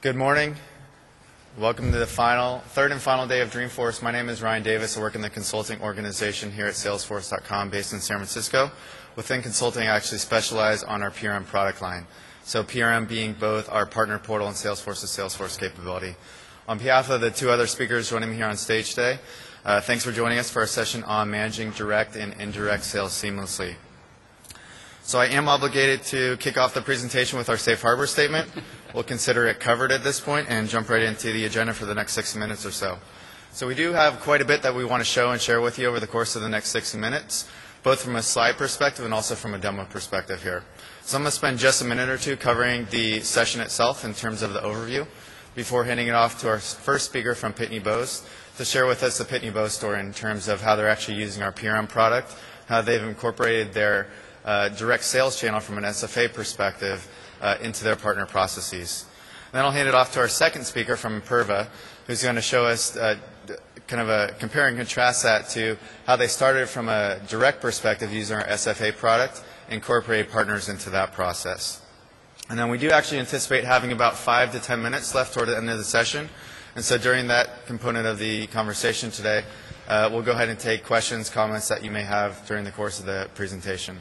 Good morning. Welcome to the third and final day of Dreamforce. My name is Ryan Davis. I work in the consulting organization here at Salesforce.com based in San Francisco. Within consulting, I actually specialize on our PRM product line. So PRM being both our partner portal and Salesforce's Salesforce capability. On behalf of the two other speakers joining me here on stage today, thanks for joining us for our session on managing direct and indirect sales seamlessly. So I am obligated to kick off the presentation with our safe harbor statement. We'll consider it covered at this point and jump right into the agenda for the next 60 minutes or so. So we do have quite a bit that we want to show and share with you over the course of the next 60 minutes, both from a slide perspective and also from a demo perspective here. So I'm going to spend just a minute or two covering the session itself in terms of the overview before handing it off to our first speaker from Pitney Bowes to share with us the Pitney Bowes story in terms of how they're actually using our PRM product, how they've incorporated their direct sales channel from an SFA perspective into their partner processes. And then I'll hand it off to our second speaker from Imperva, who's going to show us kind of a compare and contrast that to how they started from a direct perspective using our SFA product, incorporate partners into that process. And then we do actually anticipate having about 5 to 10 minutes left toward the end of the session. And so during that component of the conversation today, we'll go ahead and take questions, comments that you may have during the course of the presentation.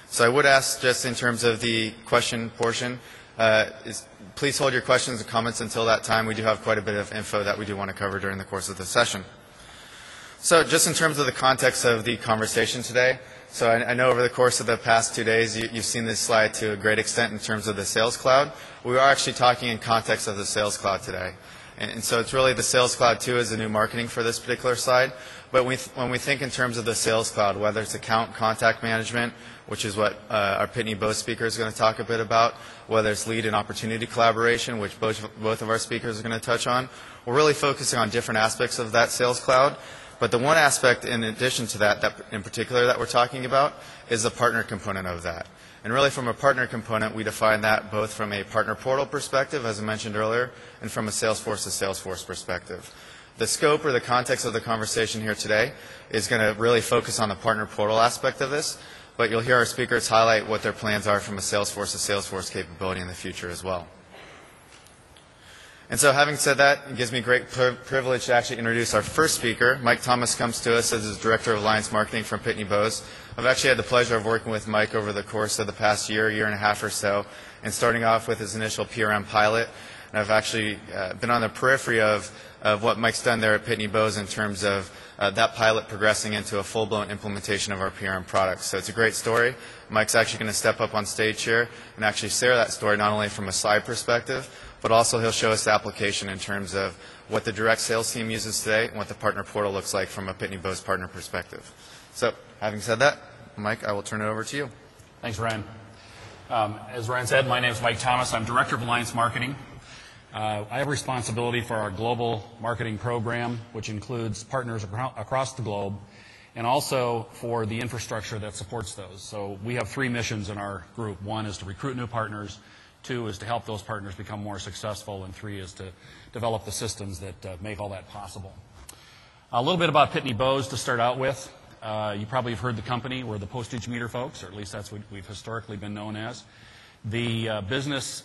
So I would ask, just in terms of the question portion, please hold your questions and comments until that time. We do have quite a bit of info that we do want to cover during the course of the session. So just in terms of the context of the conversation today, so I know over the course of the past 2 days you've seen this slide to a great extent in terms of the Sales Cloud. We are actually talking in context of the Sales Cloud today. And so it's really the Sales Cloud 2 is the new marketing for this particular slide. But when we think in terms of the Sales Cloud, whether it's account contact management, which is what our Pitney Bowes speaker is going to talk a bit about, whether it's lead and opportunity collaboration, which both of our speakers are going to touch on, we're really focusing on different aspects of that Sales Cloud. But the one aspect in addition to that in particular that we're talking about is the partner component of that. And really from a partner component, we define that both from a partner portal perspective, as I mentioned earlier, and from a Salesforce to Salesforce perspective. The scope or the context of the conversation here today is going to really focus on the partner portal aspect of this, but you'll hear our speakers highlight what their plans are from a Salesforce to Salesforce capability in the future as well. And so having said that, it gives me great privilege to actually introduce our first speaker. Mike Thomas comes to us as his Director of Alliance Marketing from Pitney Bowes. I've actually had the pleasure of working with Mike over the course of the past year and a half or so, and starting off with his initial PRM pilot. And I've actually been on the periphery of what Mike's done there at Pitney Bowes in terms of that pilot progressing into a full-blown implementation of our PRM products. So it's a great story. Mike's actually going to step up on stage here and actually share that story not only from a slide perspective, but also he'll show us the application in terms of what the direct sales team uses today and what the partner portal looks like from a Pitney Bowes partner perspective. So having said that, Mike, I will turn it over to you. Thanks, Ryan. As Ryan said, my name is Mike Thomas. I'm Director of Alliance Marketing. I have responsibility for our global marketing program, which includes partners across the globe, and also for the infrastructure that supports those. So we have 3 missions in our group. 1 is to recruit new partners, 2 is to help those partners become more successful, and 3 is to develop the systems that make all that possible. A little bit about Pitney Bowes to start out with. You probably have heard the company. We're the postage meter folks, or at least that's what we've historically been known as. The business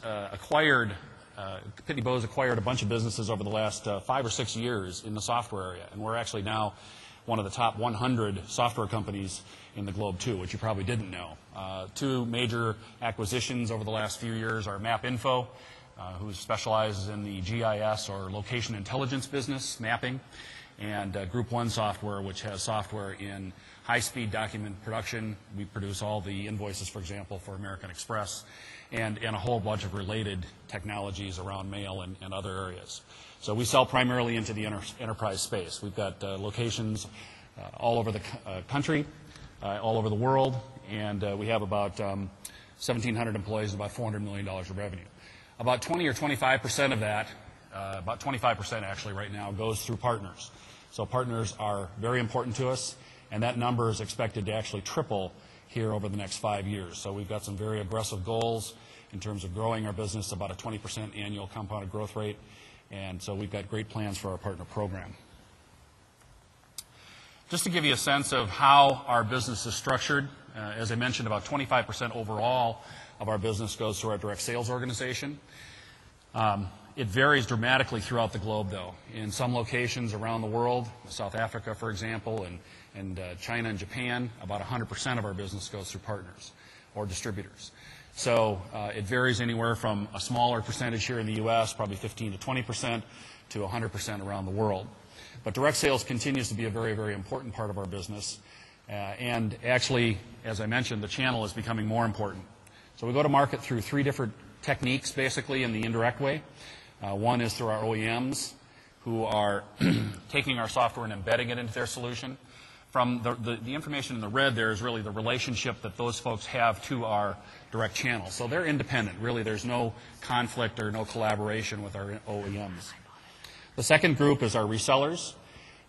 Pitney Bowes acquired a bunch of businesses over the last 5 or 6 years in the software area, and we're actually now one of the top 100 software companies in the globe too, which you probably didn't know. 2 major acquisitions over the last few years are MapInfo, who specializes in the GIS or location intelligence business mapping, and Group 1 Software, which has software in high-speed document production. We produce all the invoices, for example, for American Express, and a whole bunch of related technologies around mail and other areas. So we sell primarily into the enterprise space. We've got locations all over the country, all over the world, and we have about 1,700 employees and about $400 million of revenue. About 20 or 25% of that, about 25% actually right now, goes through partners. So partners are very important to us, and that number is expected to actually triple here over the next 5 years. So we've got some very aggressive goals in terms of growing our business, about a 20% annual compounded growth rate, and so we've got great plans for our partner program. Just to give you a sense of how our business is structured, as I mentioned, about 25% overall of our business goes through our direct sales organization. It varies dramatically throughout the globe, though. In some locations around the world, South Africa, for example, and China and Japan, about 100% of our business goes through partners or distributors. So it varies anywhere from a smaller percentage here in the U.S., probably 15 to 20%, to 100% around the world. But direct sales continues to be a very, very important part of our business. And actually, as I mentioned, the channel is becoming more important. So we go to market through three different techniques, basically, in the indirect way. One is through our OEMs, who are taking our software and embedding it into their solution. From the information in the red there is really the relationship that those folks have to our direct channel. So they're independent. Really, there's no conflict or no collaboration with our OEMs. The second group is our resellers.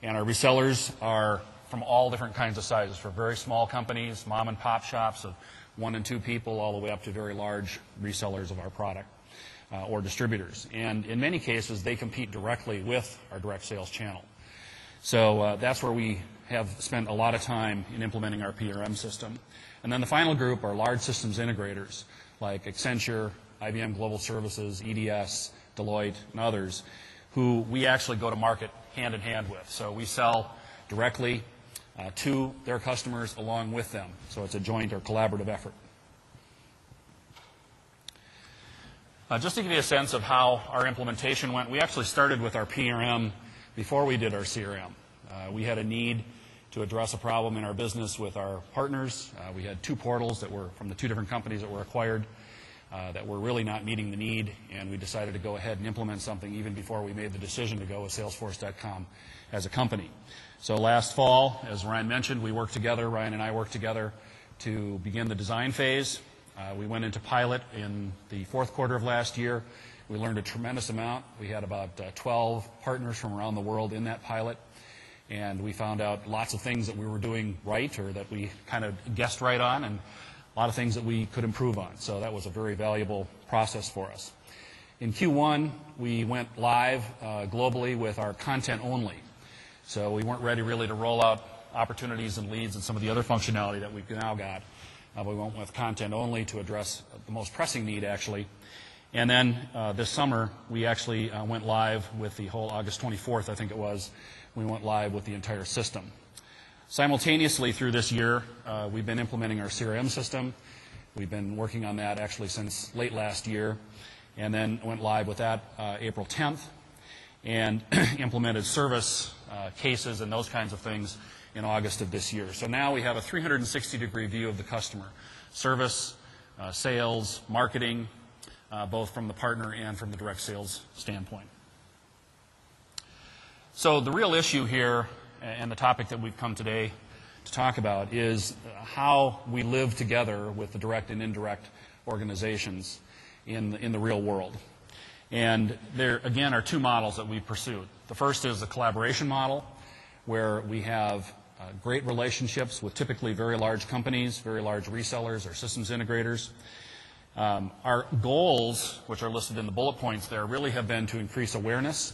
And our resellers are from all different kinds of sizes, from very small companies, mom and pop shops of 1 and 2 people, all the way up to very large resellers of our product or distributors. And in many cases, they compete directly with our direct sales channel. So that's where we have spent a lot of time in implementing our PRM system. And then the final group are large systems integrators like Accenture, IBM Global Services, EDS, Deloitte, and others, who we actually go to market hand in hand with. So we sell directly to their customers along with them. So it's a joint or collaborative effort. Just to give you a sense of how our implementation went, we actually started with our PRM before we did our CRM. We had a need to address a problem in our business with our partners. We had 2 portals that were from the 2 different companies that were acquired that were really not meeting the need, and we decided to go ahead and implement something even before we made the decision to go with Salesforce.com as a company. So last fall, as Ryan mentioned, Ryan and I worked together to begin the design phase. We went into pilot in the 4th quarter of last year. We learned a tremendous amount. We had about 12 partners from around the world in that pilot, and we found out lots of things that we were doing right or that we kind of guessed right on, and a lot of things that we could improve on. So that was a very valuable process for us. In Q1, we went live globally with our content only. So we weren't ready really to roll out opportunities and leads and some of the other functionality that we've now got. We went with content only to address the most pressing need, actually. And then this summer, we actually went live with the whole August 24th, I think it was. We went live with the entire system. Simultaneously through this year, we've been implementing our CRM system. We've been working on that actually since late last year, and then went live with that April 10th, and implemented service cases and those kinds of things in August of this year. So now we have a 360-degree view of the customer: service, sales, marketing, both from the partner and from the direct sales standpoint. So the real issue here, and the topic that we've come today to talk about, is how we live together with the direct and indirect organizations in the real world. And there, again, are 2 models that we've pursued. The first is the collaboration model, where we have great relationships with typically very large companies, very large resellers or systems integrators. Our goals, which are listed in the bullet points there, really have been to increase awareness.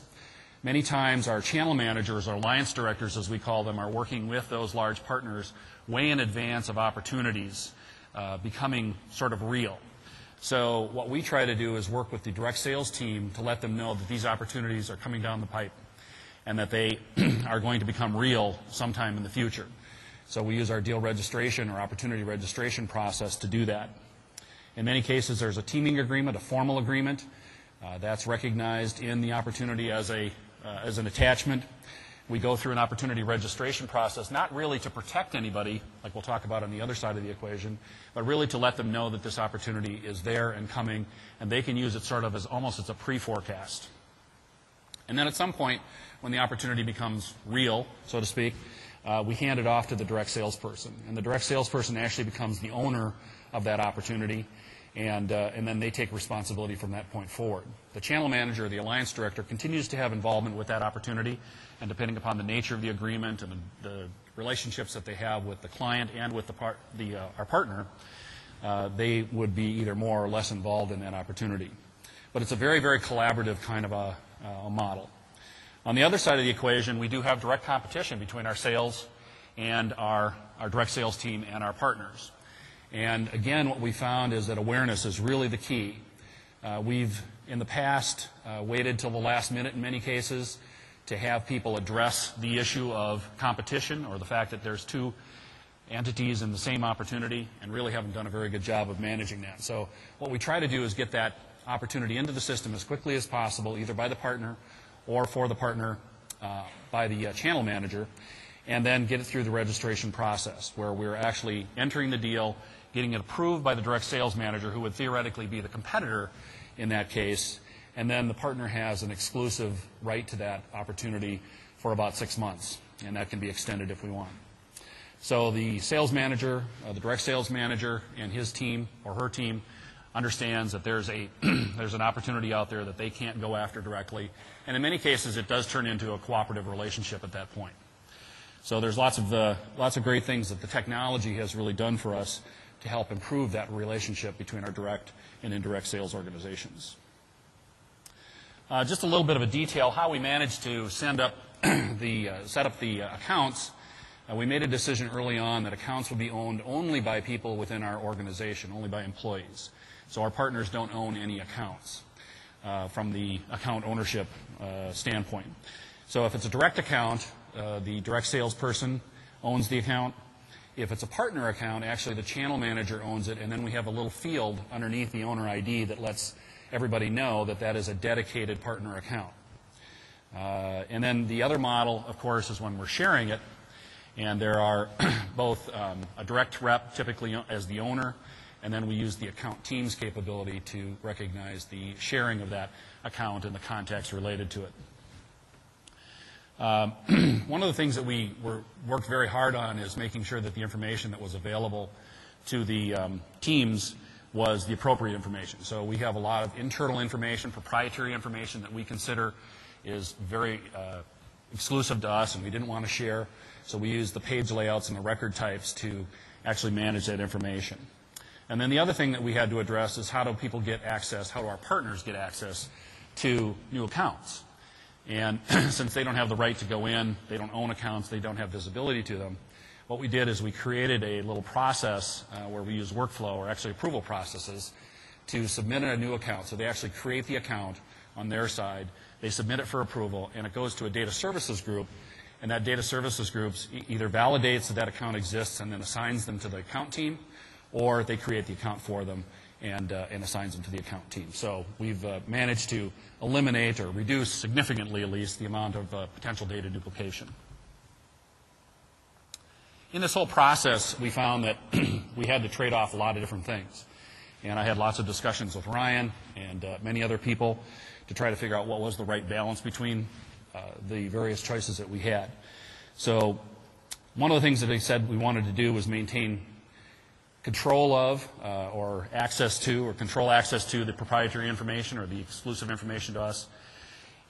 Many times our channel managers, or alliance directors as we call them, are working with those large partners way in advance of opportunities becoming sort of real. So what we try to do is work with the direct sales team to let them know that these opportunities are coming down the pipe and that they are going to become real sometime in the future. So we use our deal registration or opportunity registration process to do that. In many cases, there's a teaming agreement, a formal agreement. That's recognized in the opportunity as an attachment. We go through an opportunity registration process, not really to protect anybody, like we'll talk about on the other side of the equation, but really to let them know that this opportunity is there and coming, and they can use it sort of as almost as a pre-forecast. And then at some point, when the opportunity becomes real, so to speak, we hand it off to the direct salesperson. And the direct salesperson actually becomes the owner of that opportunity, and then they take responsibility from that point forward. The channel manager or the alliance director continues to have involvement with that opportunity, and depending upon the nature of the agreement and the relationships that they have with the client and with our partner, they would be either more or less involved in that opportunity. But it's a very, very collaborative kind of a model. On the other side of the equation, we do have direct competition between our sales and our direct sales team and our partners. And again, what we found is that awareness is really the key. We've in the past waited till the last minute in many cases to have people address the issue of competition or the fact that there's two entities in the same opportunity, and really haven't done a very good job of managing that. So what we try to do is get that opportunity into the system as quickly as possible, either by the partner or for the partner by the channel manager, and then get it through the registration process where we're actually entering the deal, getting it approved by the direct sales manager, who would theoretically be the competitor in that case, and then the partner has an exclusive right to that opportunity for about 6 months, and that can be extended if we want. So the sales manager, the direct sales manager, and his team or her team understands that there's an opportunity out there that they can't go after directly, and in many cases it does turn into a cooperative relationship at that point. So there's lots of great things that the technology has really done for us to help improve that relationship between our direct and indirect sales organizations. Just a little bit of a detail how we managed to set up the accounts. We made a decision early on that accounts would be owned only by people within our organization, only by employees. So our partners don't own any accounts from the account ownership standpoint. So if it's a direct account, the direct salesperson owns the account. If it's a partner account, actually the channel manager owns it, and then we have a little field underneath the owner ID that lets everybody know that that is a dedicated partner account. And then the other model, of course, is when we're sharing it. And there are both a direct rep, typically as the owner, and then we use the account team's capability to recognize the sharing of that account and the context related to it. One of the things that we worked very hard on is making sure that the information that was available to the teams was the appropriate information. So we have a lot of internal information, proprietary information that we consider is very exclusive to us and we didn't want to share. So we use the page layouts and the record types to actually manage that information. And then the other thing that we had to address is how do people get access, how do our partners get access to new accounts? And since they don't have the right to go in, they don't own accounts, they don't have visibility to them, what we did is we created a little process where we use workflow, or actually approval processes, to submit a new account. So they actually create the account on their side, they submit it for approval, and it goes to a data services group. And that data services group either validates that that account exists and then assigns them to the account team, or they create the account for them and assigns them to the account team. So we've managed to eliminate or reduce significantly, at least, the amount of potential data duplication. In this whole process, we found that we had to trade off a lot of different things. And I had lots of discussions with Ryan and many other people to try to figure out what was the right balance between the various choices that we had. So one of the things that they said we wanted to do was maintain control of or access to or control access to the proprietary information or the exclusive information to us.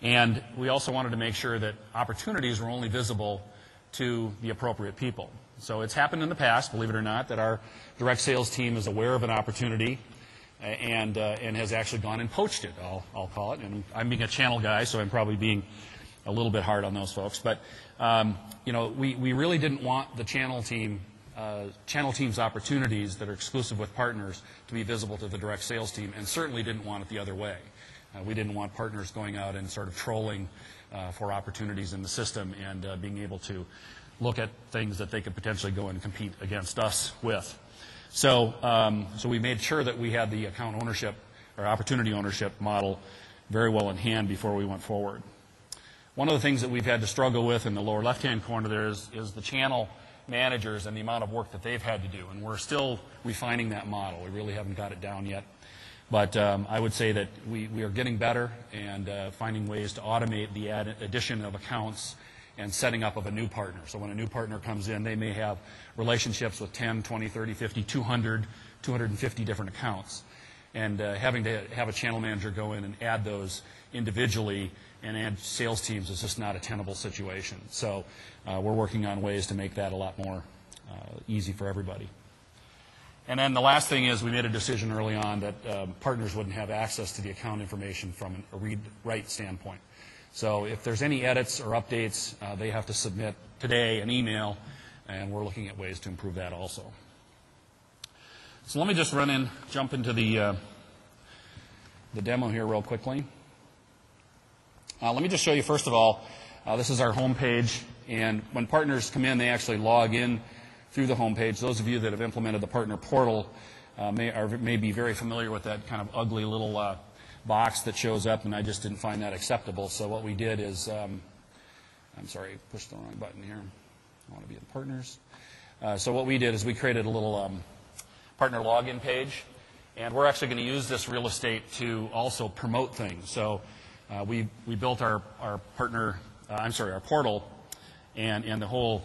And we also wanted to make sure that opportunities were only visible to the appropriate people. So it's happened in the past, believe it or not, that our direct sales team is aware of an opportunity and has actually gone and poached it, I'll call it. And I'm being a channel guy, so I'm probably being a little bit hard on those folks. But we really didn't want the channel team's opportunities that are exclusive with partners to be visible to the direct sales team, and certainly didn't want it the other way. We didn't want partners going out and sort of trolling for opportunities in the system and being able to look at things that they could potentially go and compete against us with. So we made sure that we had the account ownership or opportunity ownership model very well in hand before we went forward. One of the things that we've had to struggle with in the lower left-hand corner there is the channel managers and the amount of work that they've had to do. And we're still refining that model. We really haven't got it down yet. But I would say that we are getting better and finding ways to automate the addition of accounts and setting up of a new partner. So when a new partner comes in, they may have relationships with 10, 20, 30, 50, 200, 250 different accounts. And having to have a channel manager go in and add those individually and add sales teams is just not a tenable situation. So we're working on ways to make that a lot more easy for everybody. And then the last thing is we made a decision early on that partners wouldn't have access to the account information from a read-write standpoint. So if there's any edits or updates, they have to submit today an email, and we're looking at ways to improve that also. So let me just jump into the the demo here real quickly. Let me just show you, first of all, this is our home page, and when partners come in, they actually log in through the home page. Those of you that have implemented the partner portal may be very familiar with that kind of ugly little box that shows up, and I just didn't find that acceptable. So what we did is, I'm sorry, pushed the wrong button here. I want to be in partners. So what we did is we created a little partner login page, and we're actually going to use this real estate to also promote things. So we built our portal and the whole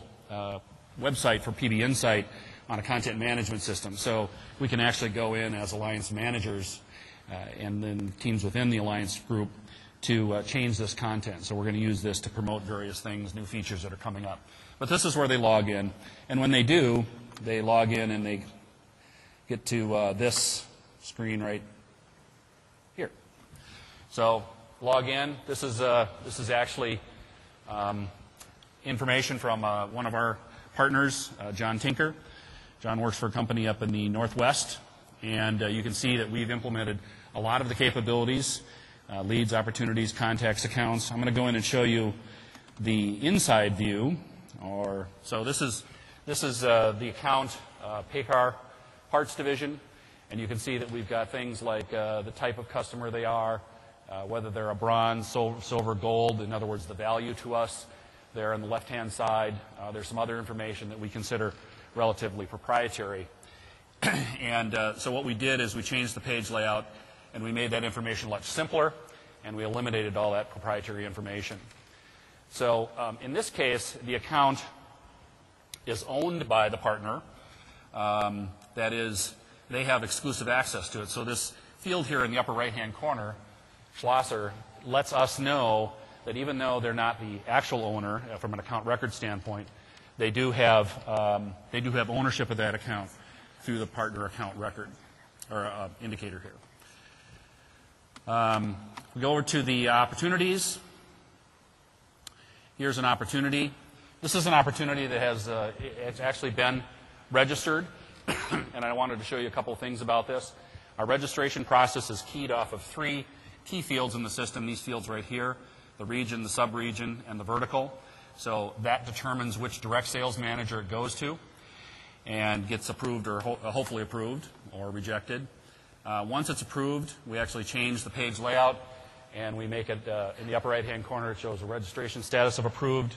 website for PB Insight on a content management system. So we can actually go in as alliance managers and then teams within the alliance group to change this content. So we're going to use this to promote various things, new features that are coming up. But this is where they log in. And when they do, they log in and they get to this screen right here. So log in. This is actually information from one of our partners, John Tinker. John works for a company up in the Northwest, and you can see that we've implemented a lot of the capabilities, leads, opportunities, contacts, accounts. I'm going to go in and show you the inside view. So this is the account Paycar Parts Division, and you can see that we've got things like the type of customer they are, whether they're a bronze, silver, gold, in other words, the value to us. There on the left-hand side, there's some other information that we consider relatively proprietary. And so what we did is we changed the page layout, and we made that information much simpler, and we eliminated all that proprietary information. So in this case, the account is owned by the partner. That is, they have exclusive access to it. So this field here in the upper right-hand corner, Schlosser, lets us know that even though they're not the actual owner from an account record standpoint, they do have ownership of that account through the partner account record or indicator here. We go over to the opportunities. Here's an opportunity. This is an opportunity that has it's actually been registered, and I wanted to show you a couple of things about this. Our registration process is keyed off of 3 key fields in the system. These fields right here: the region, the sub-region, and the vertical. So that determines which direct sales manager it goes to and gets approved or hopefully approved or rejected. Once it's approved, we actually change the page layout, and we make it in the upper right-hand corner. It shows a registration status of approved.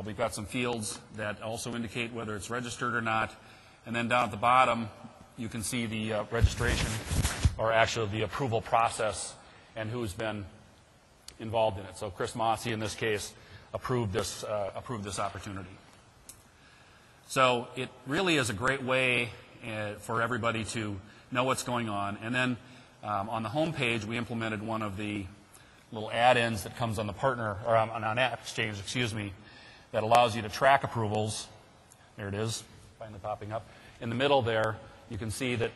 We've got some fields that also indicate whether it's registered or not. And then down at the bottom, you can see the registration, or actually the approval process, and who's been involved in it. So Chris Mossy, in this case, approved this opportunity. So it really is a great way for everybody to know what's going on. And then on the home page, we implemented one of the little add-ins that comes on the partner, or on App Exchange, that allows you to track approvals. There it is, finally popping up. In the middle there, you can see that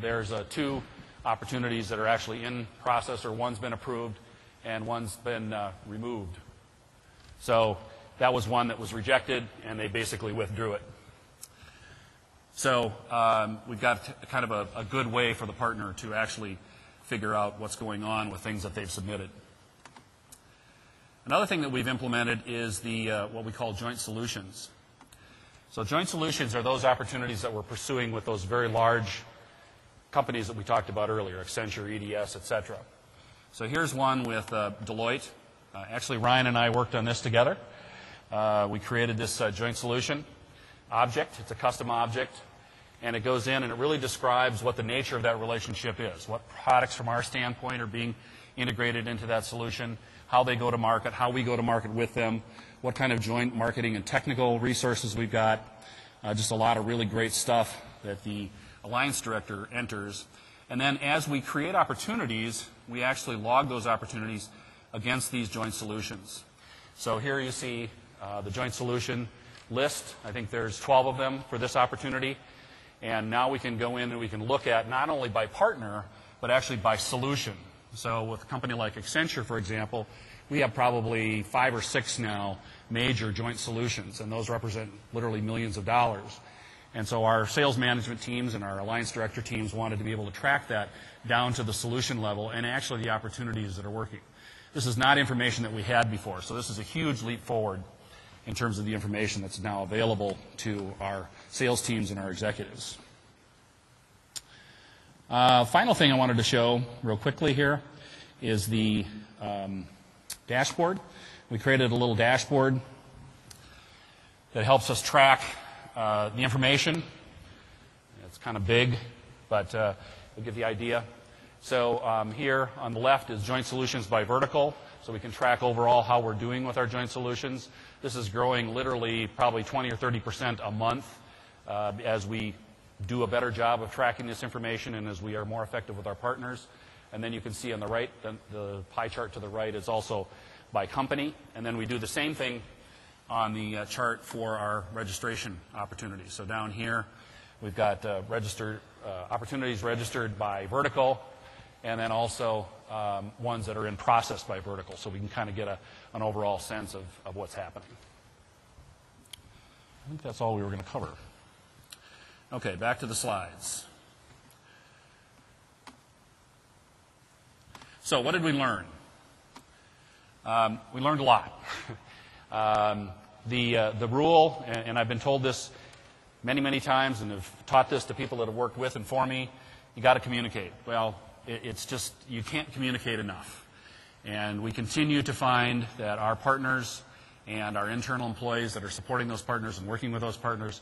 there's 2 opportunities that are actually in process, or one's been approved and one's been removed. So that was one that was rejected, and they basically withdrew it. So we've got kind of a good way for the partner to actually figure out what's going on with things that they've submitted. Another thing that we've implemented is the what we call joint solutions. So joint solutions are those opportunities that we're pursuing with those very large companies that we talked about earlier, Accenture, EDS, et cetera. So here's one with Deloitte. Actually, Ryan and I worked on this together. We created this joint solution object. It's a custom object, and it goes in and it really describes what the nature of that relationship is, what products from our standpoint are being integrated into that solution, how they go to market, how we go to market with them, what kind of joint marketing and technical resources we've got, just a lot of really great stuff that the Alliance Director enters. And then as we create opportunities, we actually log those opportunities against these joint solutions. So here you see the joint solution list. I think there's 12 of them for this opportunity. And now we can go in and we can look at not only by partner, but actually by solution. So with a company like Accenture, for example, we have probably 5 or 6 now major joint solutions, and those represent literally millions of dollars. And so our sales management teams and our alliance director teams wanted to be able to track that down to the solution level and actually the opportunities that are working. This is not information that we had before, so this is a huge leap forward in terms of the information that's now available to our sales teams and our executives. Final thing I wanted to show real quickly here is the dashboard. We created a little dashboard that helps us track the information. It's kind of big, but we'll give the idea. So here on the left is joint solutions by vertical, so we can track overall how we're doing with our joint solutions. This is growing literally probably 20 or 30% a month as we do a better job of tracking this information and as we are more effective with our partners. And then you can see on the right, the pie chart to the right is also by company. And then we do the same thing on the chart for our registration opportunities. So down here, we've got opportunities registered by vertical, and then also ones that are in process by vertical, so we can kind of get an overall sense of what's happening. I think that's all we were going to cover. Okay, back to the slides. So what did we learn? We learned a lot. The rule, and I've been told this many, many times and have taught this to people that have worked with and for me, you got to communicate. Well, it's just, you can't communicate enough. And we continue to find that our partners and our internal employees that are supporting those partners and working with those partners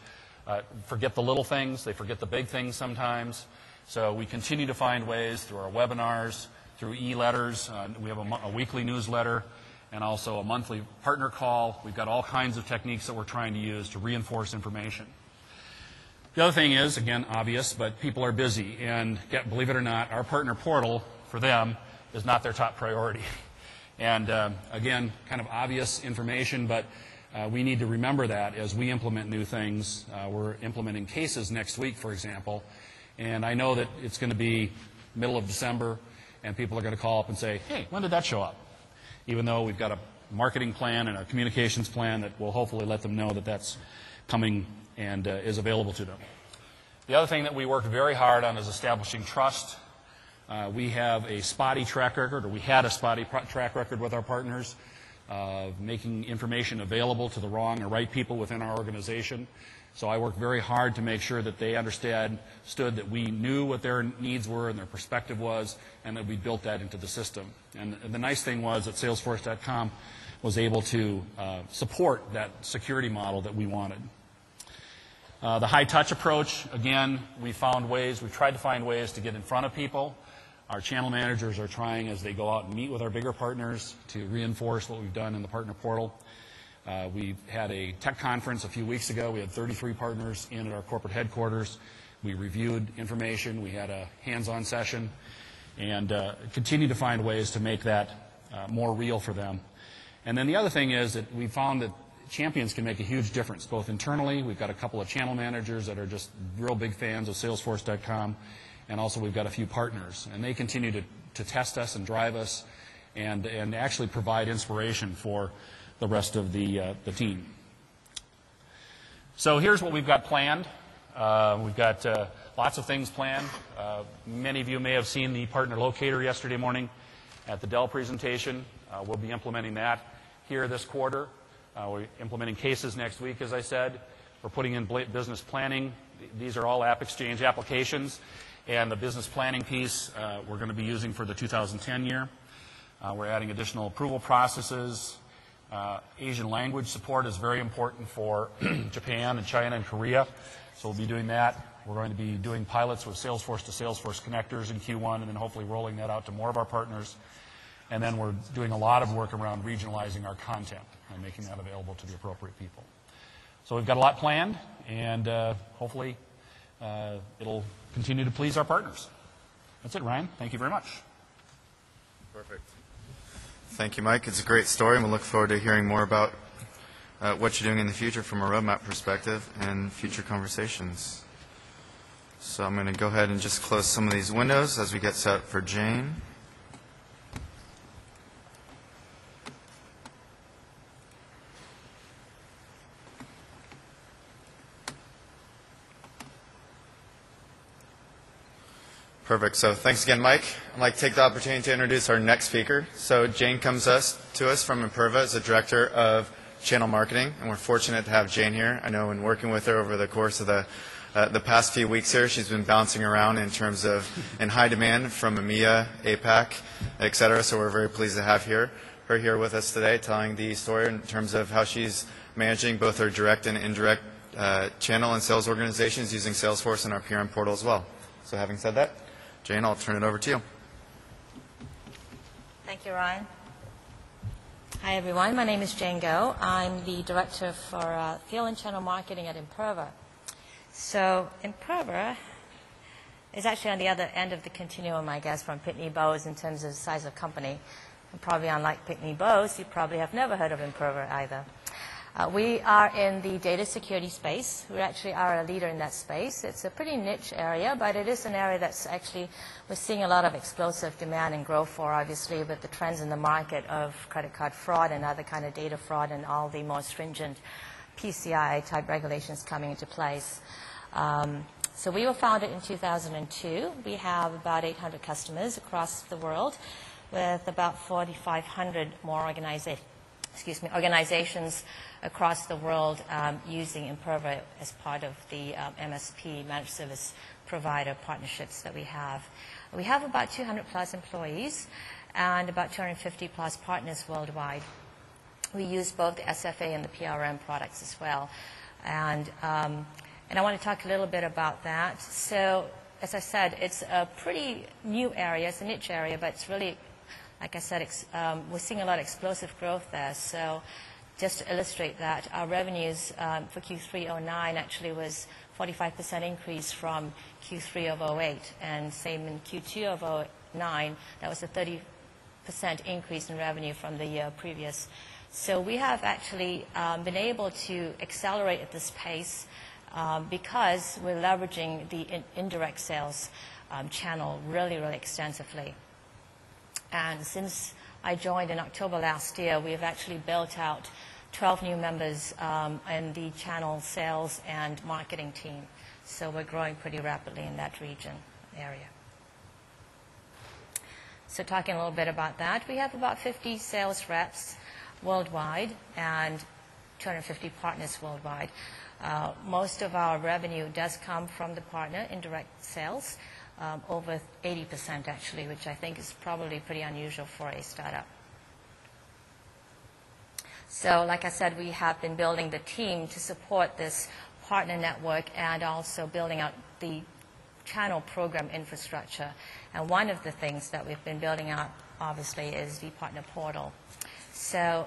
forget the little things. They forget the big things sometimes. So we continue to find ways through our webinars, through e-letters. We have a weekly newsletter and also a monthly partner call. We've got all kinds of techniques that we're trying to use to reinforce information. The other thing is, again, obvious, but people are busy. And believe it or not, our partner portal, for them, is not their top priority. And again, kind of obvious information, but we need to remember that as we implement new things. We're implementing cases next week, for example, and I know that it's going to be middle of December, and people are going to call up and say, hey, when did that show up? Even though we've got a marketing plan and a communications plan that will hopefully let them know that that's coming and is available to them. The other thing that we worked very hard on is establishing trust. We have a spotty track record, or we had a spotty track record with our partners, of making information available to the wrong or right people within our organization. So I worked very hard to make sure that they understood that we knew what their needs were and their perspective was, and that we built that into the system. And the nice thing was that Salesforce.com was able to support that security model that we wanted. The high-touch approach, again, we've tried to find ways to get in front of people. Our channel managers are trying, as they go out and meet with our bigger partners, to reinforce what we've done in the partner portal. We had a tech conference a few weeks ago. We had 33 partners in at our corporate headquarters. We reviewed information. We had a hands-on session, and continue to find ways to make that more real for them. And then the other thing is that we found that champions can make a huge difference, both internally. We've got a couple of channel managers that are just real big fans of Salesforce.com, and also we've got a few partners. And they continue to test us and drive us and actually provide inspiration for the rest of the team. So here's what we've got planned. We've got lots of things planned. Many of you may have seen the partner locator yesterday morning at the Dell presentation. We'll be implementing that here this quarter. We're implementing cases next week, as I said. We're putting in business planning. These are all AppExchange applications. And the business planning piece we're going to be using for the 2010 year. We're adding additional approval processes. Asian language support is very important for Japan and China and Korea. So we'll be doing that. We're going to be doing pilots with Salesforce to Salesforce connectors in Q1, and then hopefully rolling that out to more of our partners. And then we're doing a lot of work around regionalizing our content and making that available to the appropriate people. So we've got a lot planned, and hopefully it'll continue to please our partners. That's it, Ryan. Thank you very much. Perfect. Thank you, Mike. It's a great story, and we look forward to hearing more about what you're doing in the future from a roadmap perspective and future conversations. So I'm going to go ahead and just close some of these windows as we get set up for Jane. Perfect. So thanks again, Mike. I'd like to take the opportunity to introduce our next speaker. So Jane comes to us from Imperva as the Director of Channel Marketing, and we're fortunate to have Jane here. I know in working with her over the course of the past few weeks here, she's been bouncing around in terms of in high demand from EMEA, APAC, et cetera. So we're very pleased to have her here with us today, telling the story in terms of how she's managing both her direct and indirect channel and sales organizations using Salesforce and our PRM portal as well. So having said that, Jane, I'll turn it over to you. Thank you, Ryan. Hi, everyone. My name is Jane Go. I'm the Director for Field and Channel Marketing at Imperva. So Imperva is actually on the other end of the continuum, I guess, from Pitney Bowes in terms of size of company. And probably unlike Pitney Bowes, you probably have never heard of Imperva either. We are in the data security space. We actually are a leader in that space. It's a pretty niche area, but it is an area that's actually, we're seeing a lot of explosive demand and growth for, obviously, with the trends in the market of credit card fraud and other kind of data fraud and all the more stringent PCI-type regulations coming into place. So we were founded in 2002. We have about 800 customers across the world with about 4,500 more organizations across the world using Imperva as part of the MSP, Managed Service Provider partnerships that we have. We have about 200 plus employees and about 250 plus partners worldwide. We use both the SFA and the PRM products as well. And I want to talk a little bit about that. So, as I said, it's a pretty new area. It's a niche area, but it's really, like I said, we're seeing a lot of explosive growth there. So just to illustrate that, our revenues for Q3 '09 actually was 45% increase from Q3 of '08. And same in Q2 of '09, that was a 30% increase in revenue from the year previous. So we have actually been able to accelerate at this pace because we're leveraging the indirect sales channel really, really extensively. And since I joined in October last year, we have actually built out 12 new members in the channel sales and marketing team. So we're growing pretty rapidly in that area. So talking a little bit about that, we have about 50 sales reps worldwide and 250 partners worldwide. Most of our revenue does come from the partner indirect sales. Over 80% actually, which I think is probably pretty unusual for a startup. So like I said, we have been building the team to support this partner network and also building out the channel program infrastructure. And one of the things that we've been building out, obviously, is the partner portal. So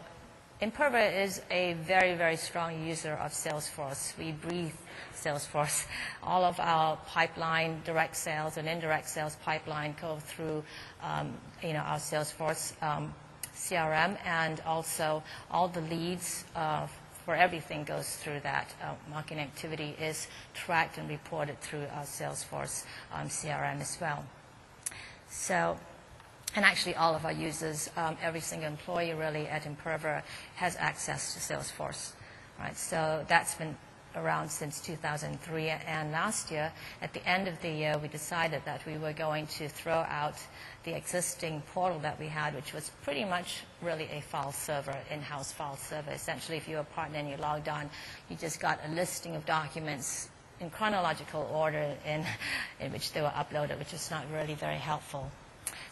Imperva is a very, very strong user of Salesforce. We breathe Salesforce. All of our pipeline, direct sales and indirect sales pipeline go through our Salesforce CRM, and also all the leads for everything goes through that. Marketing activity is tracked and reported through our Salesforce CRM as well. So, and actually all of our users, every single employee really at Imperva has access to Salesforce. Right? So that's been around since 2003, and last year, at the end of the year, we decided that we were going to throw out the existing portal that we had, which was pretty much really a file server, in-house file server. Essentially, if you were a partner and you logged on, you just got a listing of documents in chronological order in which they were uploaded, which is not really very helpful.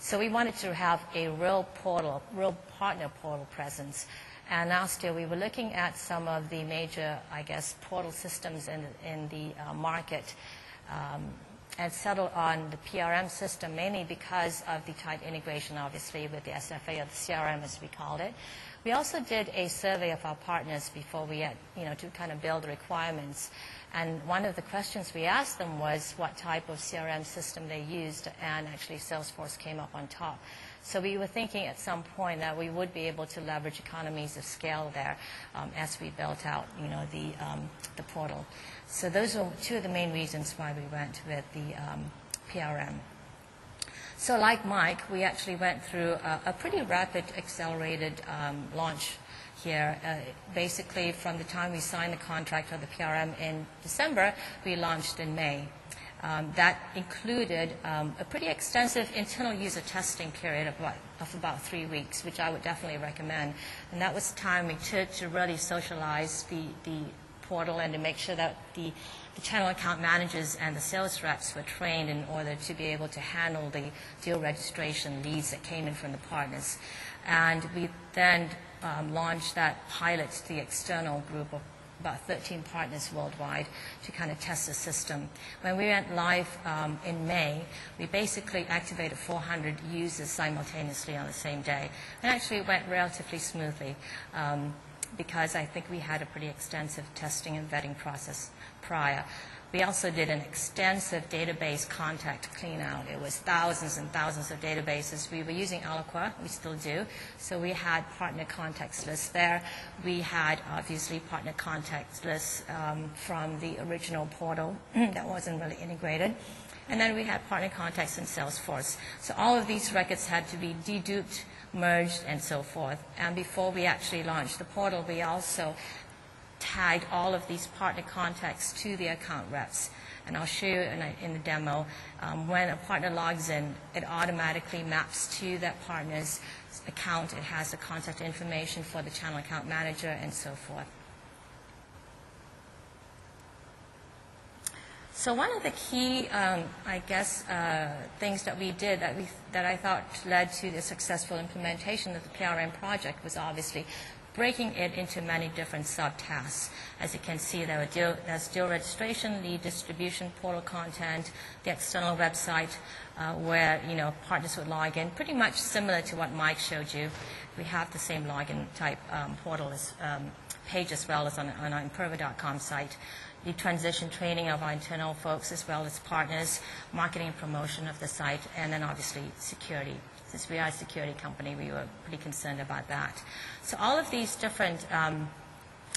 So we wanted to have a real portal, real partner portal presence. And last year we were looking at some of the major, I guess, portal systems in the market and settled on the PRM system, mainly because of the tight integration, obviously, with the SFA or the CRM, as we called it. We also did a survey of our partners before we had, to kind of build the requirements. And one of the questions we asked them was what type of CRM system they used, and actually Salesforce came up on top. So we were thinking at some point that we would be able to leverage economies of scale there as we built out, the portal. So those are two of the main reasons why we went with the PRM. So like Mike, we actually went through a pretty rapid, accelerated launch here. Basically, from the time we signed the contract for the PRM in December, we launched in May. That included a pretty extensive internal user testing period of about 3 weeks, which I would definitely recommend. And that was the time we took to really socialize the portal and to make sure that the channel account managers and the sales reps were trained in order to be able to handle the deal registration leads that came in from the partners. And we then launched that pilot to the external group of about 13 partners worldwide to kind of test the system. When we went live in May, we basically activated 400 users simultaneously on the same day. And actually it went relatively smoothly because I think we had a pretty extensive testing and vetting process prior. We also did an extensive database contact clean out. It was thousands and thousands of databases. We were using Eloqua, we still do. So we had partner contacts lists there. We had obviously partner contacts lists from the original portal that wasn't really integrated. And then we had partner contacts in Salesforce. So all of these records had to be deduped, merged, and so forth. And before we actually launched the portal, we also tagged all of these partner contacts to the account reps. And I'll show you in the demo, when a partner logs in, it automatically maps to that partner's account. It has the contact information for the channel account manager and so forth. So one of the key, I guess, things that we did that I thought led to the successful implementation of the PRM project was obviously breaking it into many different subtasks. As you can see, there's deal registration, lead distribution, portal content, the external website where partners would log in, pretty much similar to what Mike showed you. We have the same login type portal page as well as on our Imperva.com site. The transition training of our internal folks as well as partners, marketing and promotion of the site, and then obviously security. Since we are a security company, we were pretty concerned about that. So all of these different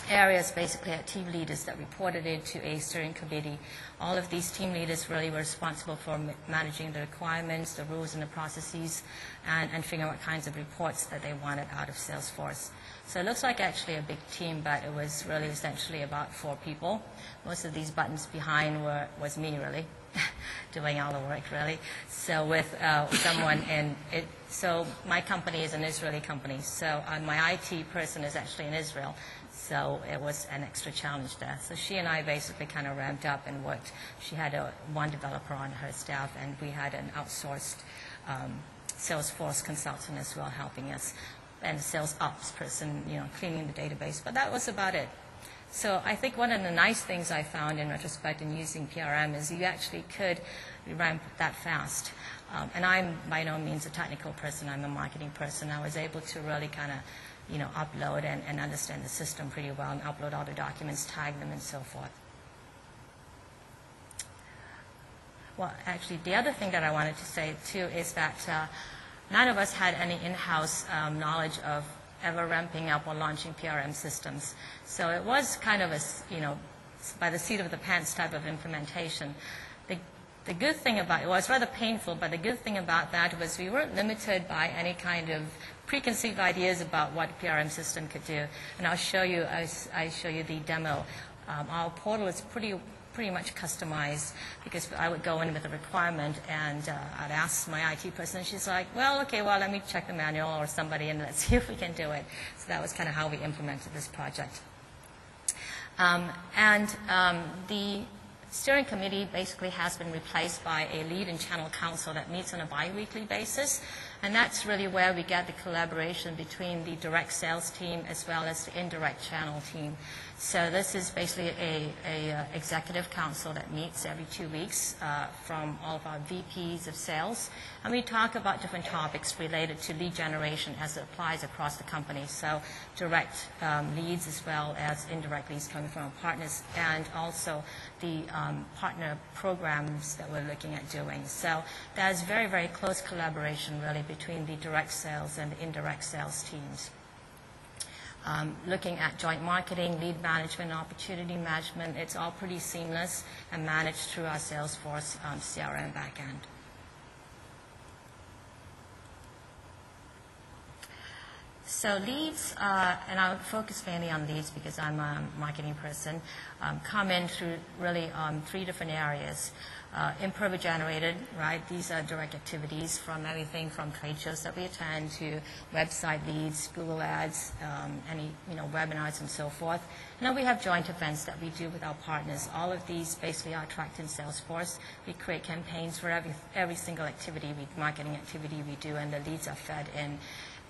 areas basically had team leaders that reported into a steering committee. All of these team leaders really were responsible for managing the requirements, the rules and the processes, and figuring out what kinds of reports that they wanted out of Salesforce. So it looks like actually a big team, but it was really essentially about 4 people. Most of these buttons behind was me, really, doing all the work, really. So with someone in it, so my company is an Israeli company, so my IT person is actually in Israel. So it was an extra challenge there. So she and I basically kind of ramped up and worked. She had one developer on her staff, and we had an outsourced Salesforce consultant as well helping us, and a sales ops person, cleaning the database. But that was about it. So I think one of the nice things I found in retrospect in using PRM is you actually could ramp that fast. And I'm by no means a technical person. I'm a marketing person. I was able to really kind of upload and understand the system pretty well and upload all the documents, tag them, and so forth. Well, actually, the other thing that I wanted to say, too, is that none of us had any in-house knowledge of ever ramping up or launching PRM systems. So it was kind of a, by the seat of the pants type of implementation. The good thing about it was rather painful, but the good thing about that was we weren't limited by any kind of preconceived ideas about what a PRM system could do. And I'll show you, I show you the demo. Our portal is pretty much customized because I would go in with a requirement and I'd ask my IT person, and she's like, well, okay, well, let me check the manual or somebody and let's see if we can do it. So that was kind of how we implemented this project. The steering committee basically has been replaced by a lead and channel council that meets on a bi-weekly basis. And that's really where we get the collaboration between the direct sales team as well as the indirect channel team. So this is basically a executive council that meets every 2 weeks from all of our VPs of sales. And we talk about different topics related to lead generation as it applies across the company. So direct leads as well as indirect leads coming from our partners, and also the partner programs that we're looking at doing. So there's very, very close collaboration really between the direct sales and the indirect sales teams. Looking at joint marketing, lead management, opportunity management, it's all pretty seamless and managed through our Salesforce CRM backend. So leads, and I'll focus mainly on leads because I'm a marketing person, come in through really 3 different areas. Improver generated, right? These are direct activities from everything from trade shows that we attend to website leads, Google ads, any webinars and so forth. And then we have joint events that we do with our partners. All of these basically are tracked in Salesforce. We create campaigns for every single activity, marketing activity we do, and the leads are fed in.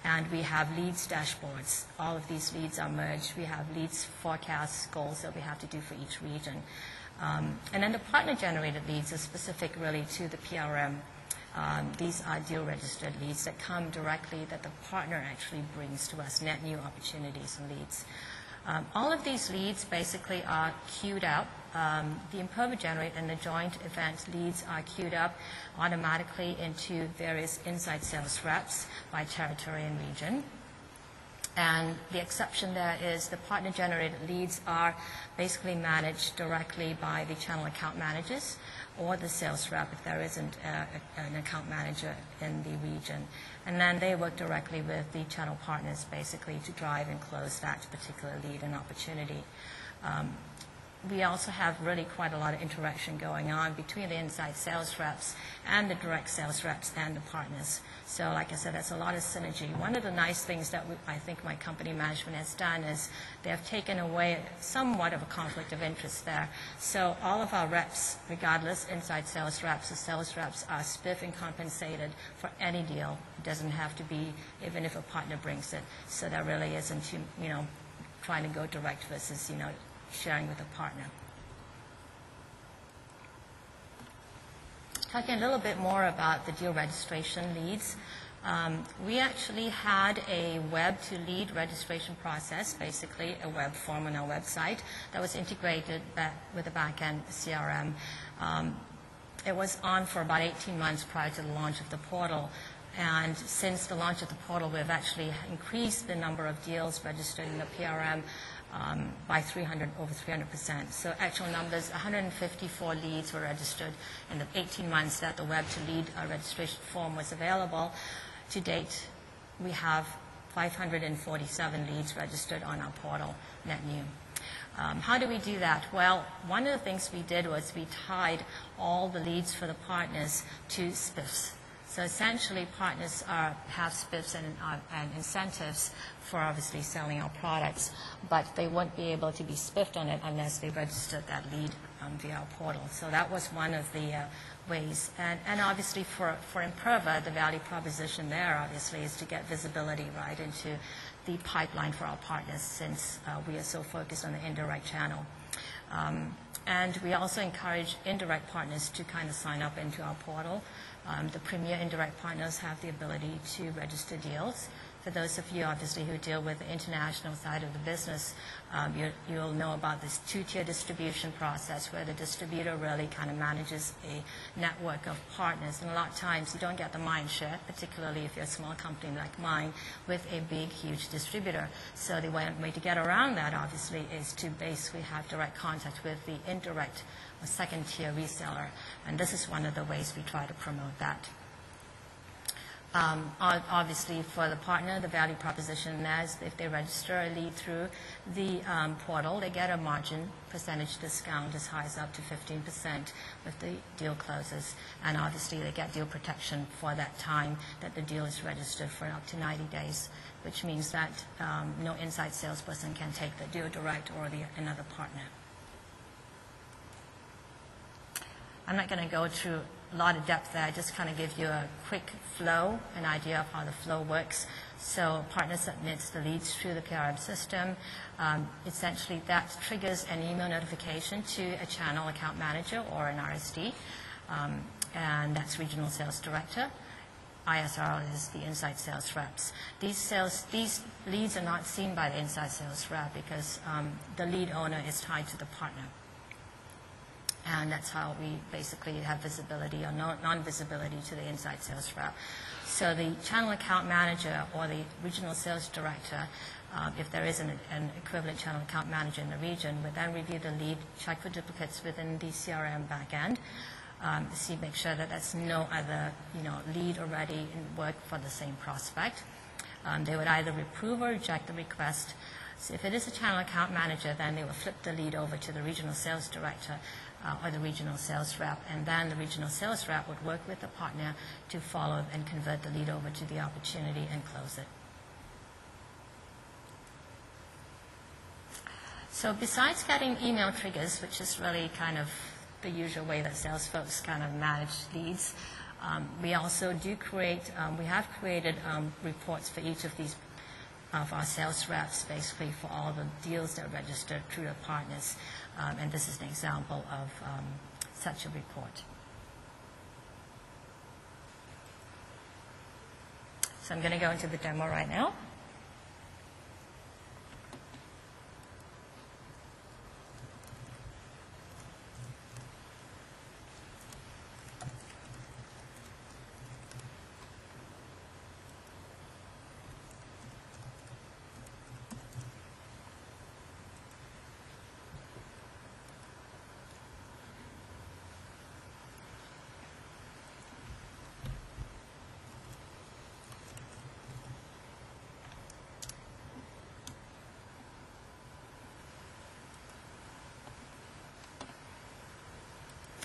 And we have leads dashboards. All of these leads are merged. We have leads forecasts, goals that we have to do for each region. And then the partner-generated leads are specific really to the PRM. These are deal-registered leads that come directly that the partner actually brings to us, net new opportunities and leads. All of these leads basically are queued up. The Improver Generate and the joint event leads are queued up automatically into various inside sales reps by territory and region. And the exception there is the partner-generated leads are basically managed directly by the channel account managers or the sales rep if there isn't an account manager in the region. And then they work directly with the channel partners basically to drive and close that particular lead and opportunity. We also have really quite a lot of interaction going on between the inside sales reps and the direct sales reps and the partners. So like I said, that's a lot of synergy. One of the nice things that I think my company management has done is they have taken away somewhat of a conflict of interest there. So all of our reps, regardless, inside sales reps or sales reps, are spiff and compensated for any deal. It doesn't have to be even if a partner brings it. So there really isn't, trying to go direct versus, sharing with a partner. Talking a little bit more about the deal registration leads. We actually had a web-to-lead registration process, basically a web form on our website that was integrated with the back-end CRM. It was on for about 18 months prior to the launch of the portal. And since the launch of the portal, we've actually increased the number of deals registered in the PRM by over 300%. So actual numbers, 154 leads were registered in the 18 months that the web-to-lead registration form was available. To date, we have 547 leads registered on our portal, net new. How do we do that? Well, one of the things we did was we tied all the leads for the partners to spiffs. So essentially, partners have spiffs and incentives for obviously selling our products, but they won't be able to be spiffed on it unless they registered that lead via our portal. So that was one of the ways. And obviously for Improver, the value proposition there obviously is to get visibility right into the pipeline for our partners since we are so focused on the indirect channel. And we also encourage indirect partners to kind of sign up into our portal. The premier indirect partners have the ability to register deals. For those of you, obviously, who deal with the international side of the business, you'll know about this two-tier distribution process where the distributor really kind of manages a network of partners. And a lot of times you don't get the mind share, particularly if you're a small company like mine, with a big, huge distributor. So the way to get around that, obviously, is to basically have direct contact with the indirect or second-tier reseller. And this is one of the ways we try to promote that. Obviously, for the partner, the value proposition is if they register a lead through the portal, they get a margin percentage discount as high as up to 15% if the deal closes. And obviously, they get deal protection for that time that the deal is registered for up to 90 days, which means that no inside salesperson can take the deal direct or another partner. I'm not going to go through a lot of depth there. I just kind of give you a quick flow, an idea of how the flow works. So a partner submits the leads through the PRM system. Essentially, that triggers an email notification to a channel account manager or an RSD, and that's regional sales director. ISR is the inside sales reps. These leads are not seen by the inside sales rep because the lead owner is tied to the partner. And that's how we basically have visibility or non-visibility to the inside sales rep. So the channel account manager or the regional sales director, if there is an equivalent channel account manager in the region, would then review the lead, check for duplicates within the CRM backend, make sure that there's no other lead already in work for the same prospect. They would either approve or reject the request. So if it is a channel account manager, then they will flip the lead over to the regional sales director or the regional sales rep, and then the regional sales rep would work with the partner to follow and convert the lead over to the opportunity and close it. So besides getting email triggers, which is really kind of the usual way that sales folks kind of manage leads, we also do create, we have created reports for each of these of our sales reps, basically for all the deals that are registered through the partners. And this is an example of such a report. So I'm going to go into the demo right now.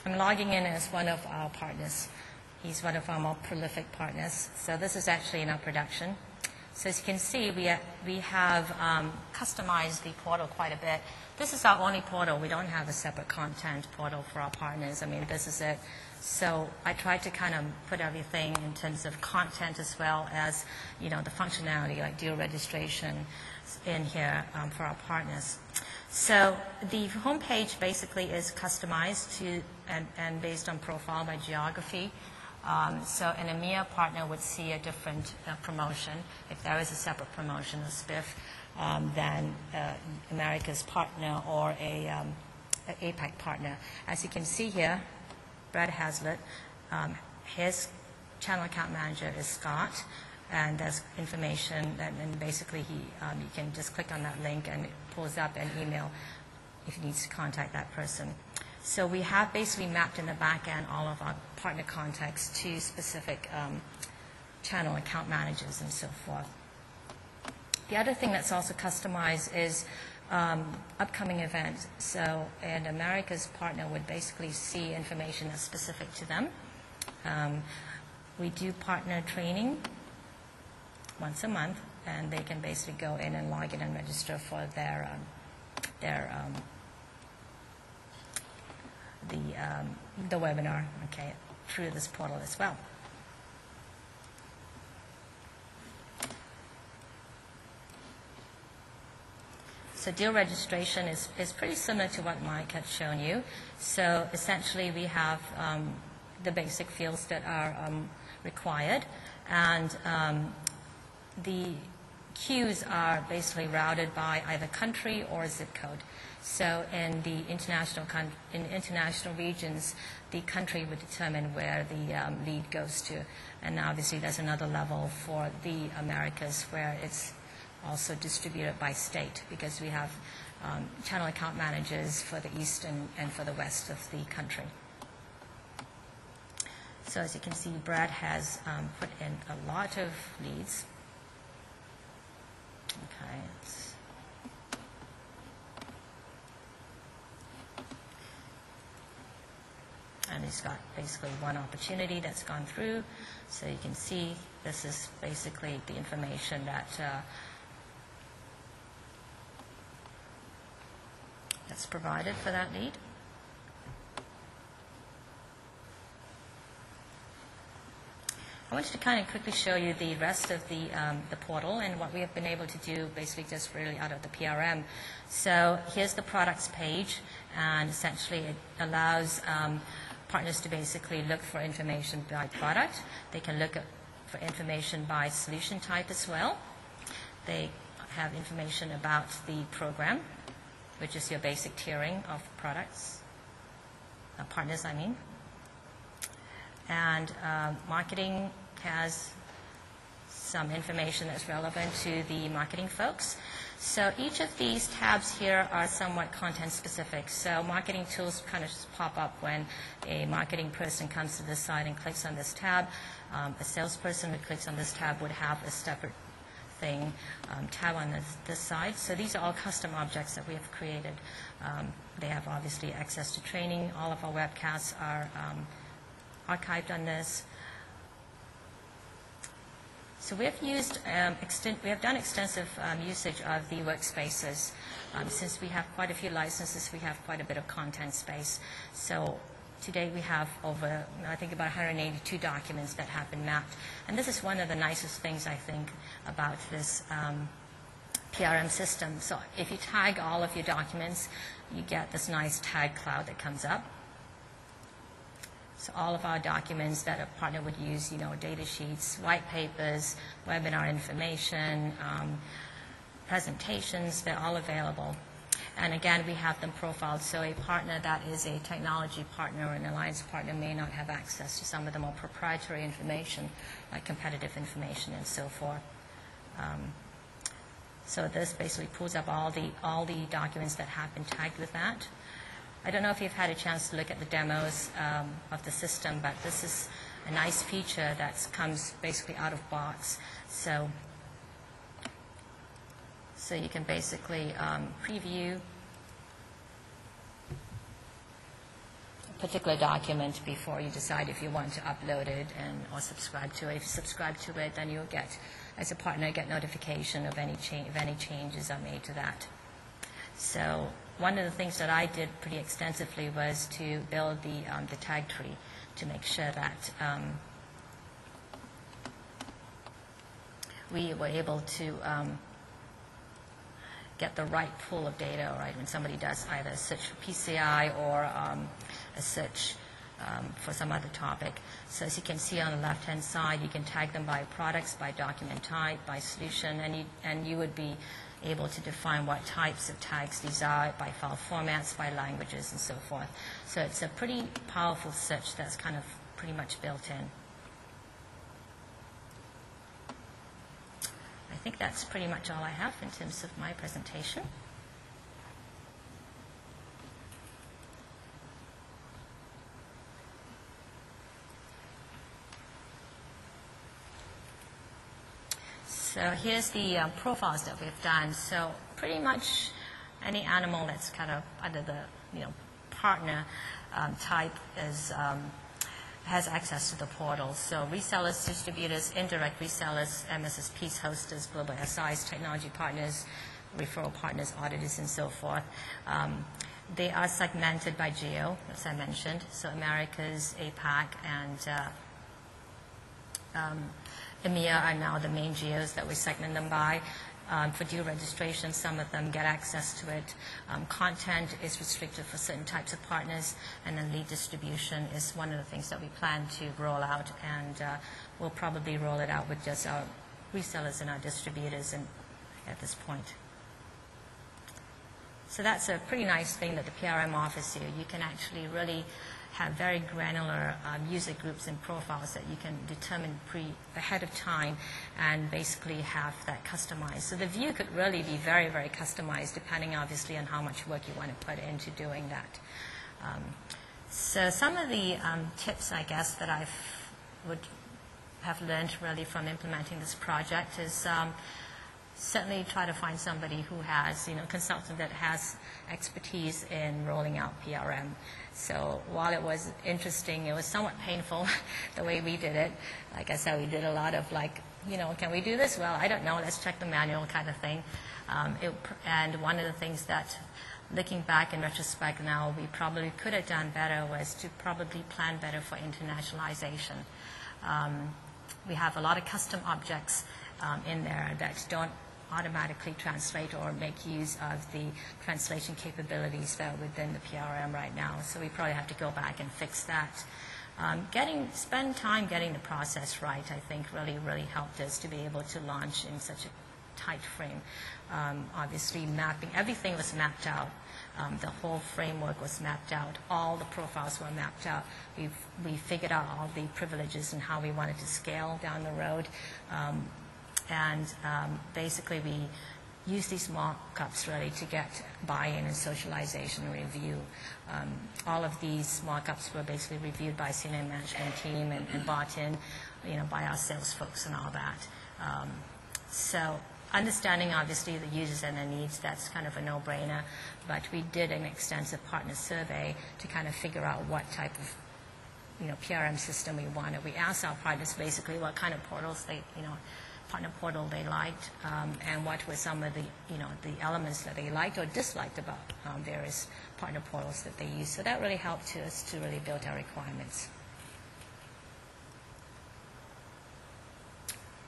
I'm logging in as one of our partners. He's one of our more prolific partners. So this is actually in our production. So as you can see, we have customized the portal quite a bit. This is our only portal. We don't have a separate content portal for our partners. I mean, this is it. So I tried to kind of put everything in terms of content as well as, you know, the functionality like deal registration in here for our partners. So the homepage basically is customized to and based on profile by geography. So an EMEA partner would see a different promotion. If there is a separate promotion, a spiff, than America's partner or an APAC partner. As you can see here, Brad Hazlitt, his channel account manager is Scott, and there's information, and basically you can just click on that link and it pulls up an email if you need to contact that person. So we have basically mapped in the back end all of our partner contacts to specific channel account managers and so forth. The other thing that's also customized is upcoming events. So an America's partner would basically see information that's specific to them. We do partner training once a month, and they can basically go in and log in and register for the webinar, okay, through this portal as well. So deal registration is pretty similar to what Mike had shown you. So essentially we have the basic fields that are required, and the queues are basically routed by either country or zip code. So in the international regions, the country would determine where the lead goes to. And obviously there's another level for the Americas where it's also distributed by state, because we have channel account managers for the east and for the west of the country. So as you can see, Brad has put in a lot of leads. Okay. And he's got basically one opportunity that's gone through. So you can see this is basically the information that's provided for that lead. I wanted to kind of quickly show you the rest of the portal and what we have been able to do basically just really out of the PRM. So here's the products page, and essentially it allows partners to basically look for information by product. They can look for information by solution type as well. They have information about the program, which is your basic tiering of products, partners I mean. And marketing has some information that's relevant to the marketing folks. So each of these tabs here are somewhat content specific. So marketing tools kind of just pop up when a marketing person comes to this site and clicks on this tab. A salesperson who clicks on this tab would have a separate thing tab on this side. So these are all custom objects that we have created. They have obviously access to training. All of our webcasts are archived on this. So we have used, we have done extensive usage of the workspaces. Since we have quite a few licenses, we have quite a bit of content space. So today we have over, I think, about 182 documents that have been mapped. And this is one of the nicest things, I think, about this PRM system. So if you tag all of your documents, you get this nice tag cloud that comes up. So all of our documents that a partner would use, data sheets, white papers, webinar information, presentations, they're all available. And again, we have them profiled, so a partner that is a technology partner or an alliance partner may not have access to some of the more proprietary information, like competitive information and so forth. So this basically pulls up all the documents that have been tagged with that. I don't know if you've had a chance to look at the demos of the system, but this is a nice feature that comes basically out of box. So you can basically preview a particular document before you decide if you want to upload it or subscribe to it. If you subscribe to it, then you'll get, as a partner, get notification of any changes are made to that. So one of the things that I did pretty extensively was to build the tag tree to make sure that we were able to get the right pool of data, right, when somebody does either a search for PCI or a search for some other topic. So as you can see on the left-hand side, you can tag them by products, by document type, by solution, and you would be able to define what types of tags these are, by file formats, by languages, and so forth. So it's a pretty powerful search that's kind of pretty much built in. I think that's pretty much all I have in terms of my presentation. So here's the profiles that we've done. So pretty much any animal that's kind of under the partner type has access to the portal. So resellers, distributors, indirect resellers, MSSPs, hosters, global SIs, technology partners, referral partners, auditors, and so forth. They are segmented by geo, as I mentioned. So Americas, APAC, and EMEA are now the main geos that we segment them by. For dual registration, some of them get access to it. Content is restricted for certain types of partners, and then lead distribution is one of the things that we plan to roll out, and we'll probably roll it out with just our resellers and our distributors at this point. So that's a pretty nice thing that the PRM offers you. You can actually really have very granular user groups and profiles that you can determine ahead of time and basically have that customized. So the view could really be very, very customized depending obviously on how much work you want to put into doing that. So some of the tips, I guess, that I would have learned really from implementing this project is certainly try to find somebody who has, consultant that has expertise in rolling out PRM. So while it was interesting, it was somewhat painful the way we did it. Like I said, we did a lot of can we do this? Well, I don't know, let's check the manual kind of thing. And one of the things that, looking back in retrospect now, we probably could have done better was to probably plan better for internationalization. We have a lot of custom objects in there that don't automatically translate or make use of the translation capabilities that are within the PRM right now. So we probably have to go back and fix that. Spend time getting the process right, I think, really helped us to be able to launch in such a tight frame. Obviously, everything was mapped out. The whole framework was mapped out. All the profiles were mapped out. We figured out all the privileges and how we wanted to scale down the road. Basically, we use these mock-ups really to get buy-in and socialization and review. All of these mock-ups were basically reviewed by senior management team and bought in, by our sales folks and all that. So understanding, obviously, the users and their needs, that's kind of a no-brainer. But we did an extensive partner survey to kind of figure out what type of PRM system we wanted. We asked our partners basically what kind of portals they, partner portal they liked, and what were some of the, the elements that they liked or disliked about various partner portals that they use. So that really helped us to really build our requirements.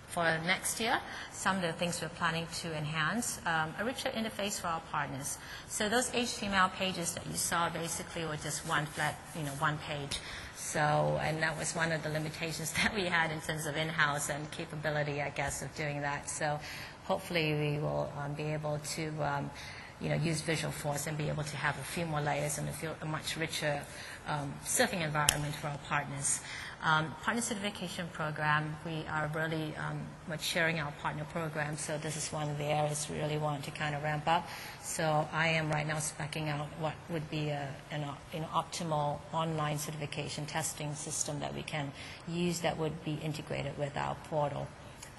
For next year, some of the things we're planning to enhance, a richer interface for our partners. So those HTML pages that you saw basically were just one flat, one page. So, and that was one of the limitations that we had in terms of in-house and capability, I guess, of doing that. So hopefully we will be able to, use Visualforce and be able to have a few more layers and a much richer surfing environment for our partners. Partner certification program, we are really maturing our partner program, so this is one of the areas we really want to kind of ramp up. So I am right now speccing out what would be an optimal online certification testing system that we can use that would be integrated with our portal.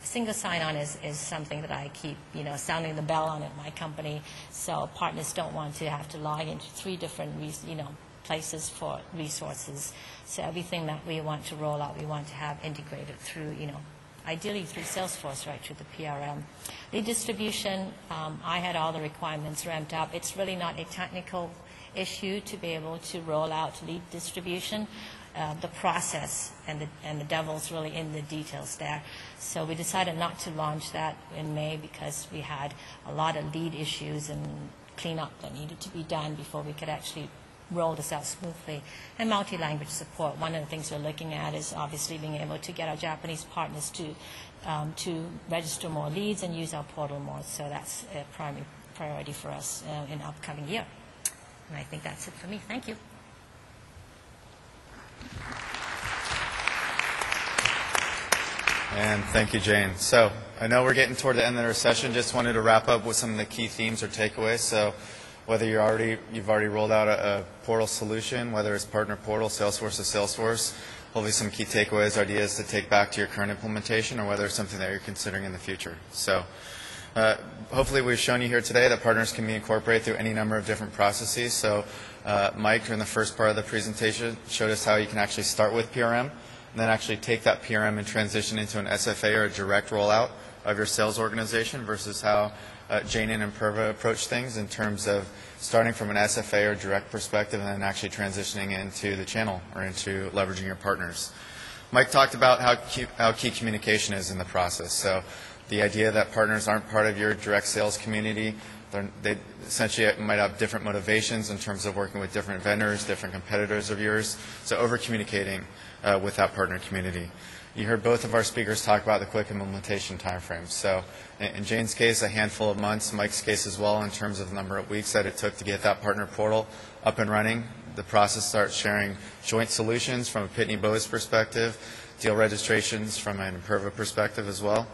Single sign-on is something that I keep, sounding the bell on at my company, so partners don't want to have to log into 3 different, places for resources. So everything that we want to roll out, we want to have integrated through, ideally through Salesforce, right through the PRM. Lead distribution, I had all the requirements ramped up. It's really not a technical issue to be able to roll out lead distribution. The process and the devil's really in the details there. So we decided not to launch that in May because we had a lot of lead issues and cleanup that needed to be done before we could actually roll this out smoothly. And multi-language support. One of the things we're looking at is obviously being able to get our Japanese partners to register more leads and use our portal more. So that's a primary priority for us in the upcoming year. And I think that's it for me. Thank you. And thank you, Jane. So I know we're getting toward the end of our session. Just wanted to wrap up with some of the key themes or takeaways. So whether you've already rolled out a portal solution, whether it's partner portal, Salesforce to Salesforce, hopefully some key takeaways, ideas to take back to your current implementation, or whether it's something that you're considering in the future. So hopefully we've shown you here today that partners can be incorporated through any number of different processes. So Mike, during the first part of the presentation, showed us how you can actually start with PRM and then actually take that PRM and transition into an SFA or a direct rollout of your sales organization versus how Jane and Imperva approach things in terms of starting from an SFA or direct perspective and then actually transitioning into the channel or into leveraging your partners. Mike talked about how key communication is in the process. So the idea that partners aren't part of your direct sales community, they essentially might have different motivations in terms of working with different vendors, different competitors of yours. So over-communicating with that partner community. You heard both of our speakers talk about the quick implementation timeframes. So in Jane's case, a handful of months, Mike's case as well, in terms of the number of weeks that it took to get that partner portal up and running. The process starts sharing joint solutions from a Pitney Bowes perspective, deal registrations from an Imperva perspective as well.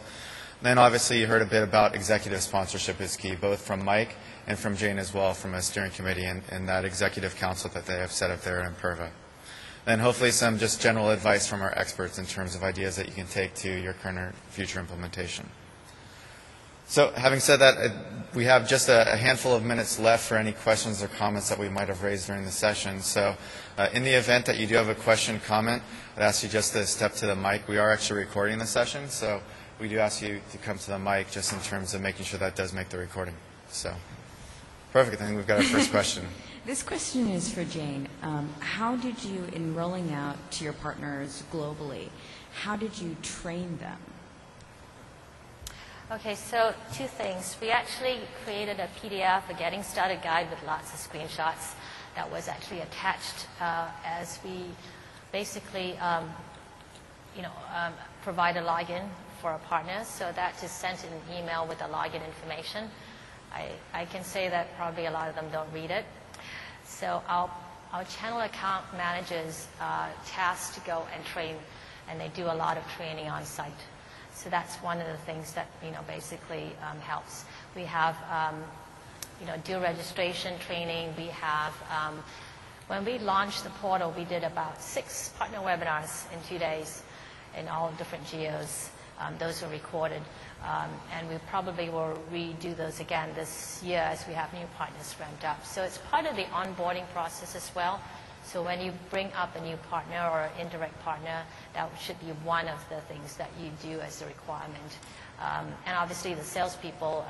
Then obviously you heard a bit about executive sponsorship is key, both from Mike and from Jane as well, from a steering committee and that executive council that they have set up there at Imperva. And hopefully some just general advice from our experts in terms of ideas that you can take to your current or future implementation. So having said that, we have just a handful of minutes left for any questions or comments that we might have raised during the session. So in the event that you do have a question, comment, I'd ask you just to step to the mic. We are actually recording the session, so we do ask you to come to the mic just in terms of making sure that does make the recording. So perfect. I think we've got our first question. This question is for Jane. How did you, in rolling out to your partners globally, how did you train them? Okay, so 2 things. We actually created a PDF, a getting started guide with lots of screenshots that was actually attached as we basically provide a login for our partners. So that just sent an email with the login information. I can say that probably a lot of them don't read it. So our channel account managers tasked to go and train, and they do a lot of training on site. So that's one of the things that basically helps. We have deal registration training. We have when we launched the portal, we did about 6 partner webinars in 2 days in all different geos. Those were recorded. And we probably will redo those again this year as we have new partners ramped up. So it's part of the onboarding process as well. So when you bring up a new partner or indirect partner, that should be one of the things that you do as a requirement. And obviously the salespeople,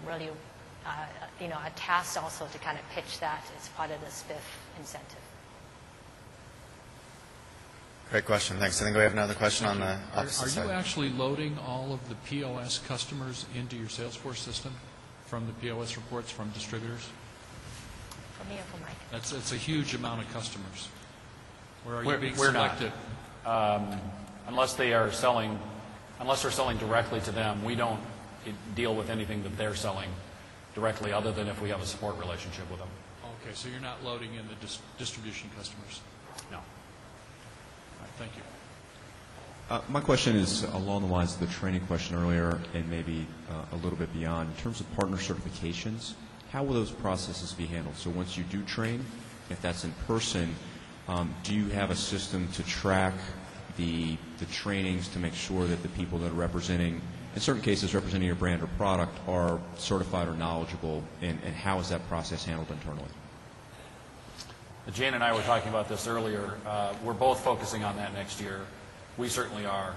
really, are tasked also to kind of pitch that as part of the SPIF incentive. Great question. Thanks. I think we have another question on the opposite side. Are you actually loading all of the POS customers into your Salesforce system from the POS reports from distributors? For me or for Mike? It's a huge amount of customers. Where are you being We're not. selected? Unless they're selling directly to them, we don't deal with anything that they're selling directly, other than if we have a support relationship with them. Okay, so you're not loading in the distribution customers. No. All right, thank you. My question is along the lines of the training question earlier and maybe a little bit beyond. In terms of partner certifications, how will those processes be handled? So once you do train, if that's in person, do you have a system to track the trainings to make sure that the people that are representing, in certain cases representing your brand or product, are certified or knowledgeable, and how is that process handled internally? Jane and I were talking about this earlier. We're both focusing on that next year. We certainly are.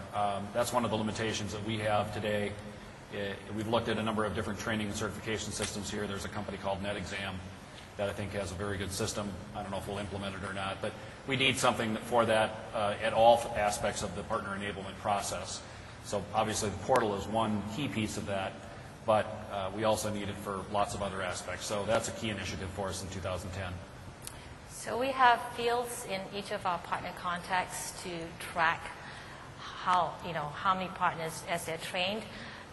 That's one of the limitations that we have today. We've looked at a number of different training and certification systems here. There's a company called NetExam that I think has a very good system. I don't know if we'll implement it or not, but we need something for that at all aspects of the partner enablement process. So obviously the portal is one key piece of that, but we also need it for lots of other aspects. So that's a key initiative for us in 2010. So we have fields in each of our partner contacts to track how many partners as they're trained.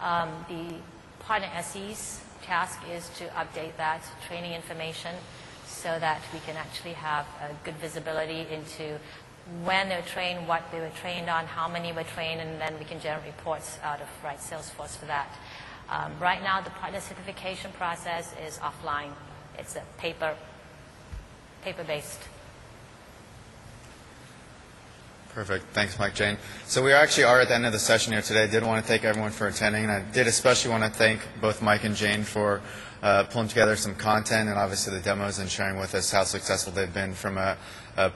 The partner SE's task is to update that training information so that we can actually have a good visibility into when they're trained, what they were trained on, how many were trained, and then we can generate reports out of Salesforce for that. Right now, the partner certification process is offline. It's a paper-based. Perfect. Thanks, Mike, Jane. So we actually are at the end of the session here today. I did want to thank everyone for attending, and I did especially want to thank both Mike and Jane for pulling together some content and obviously the demos and sharing with us how successful they've been from a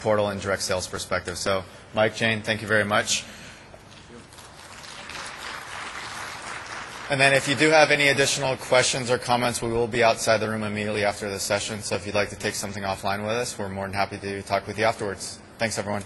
portal and direct sales perspective. So Mike, Jane, thank you very much. And then if you do have any additional questions or comments, we will be outside the room immediately after the session. So if you'd like to take something offline with us, we're more than happy to talk with you afterwards. Thanks, everyone.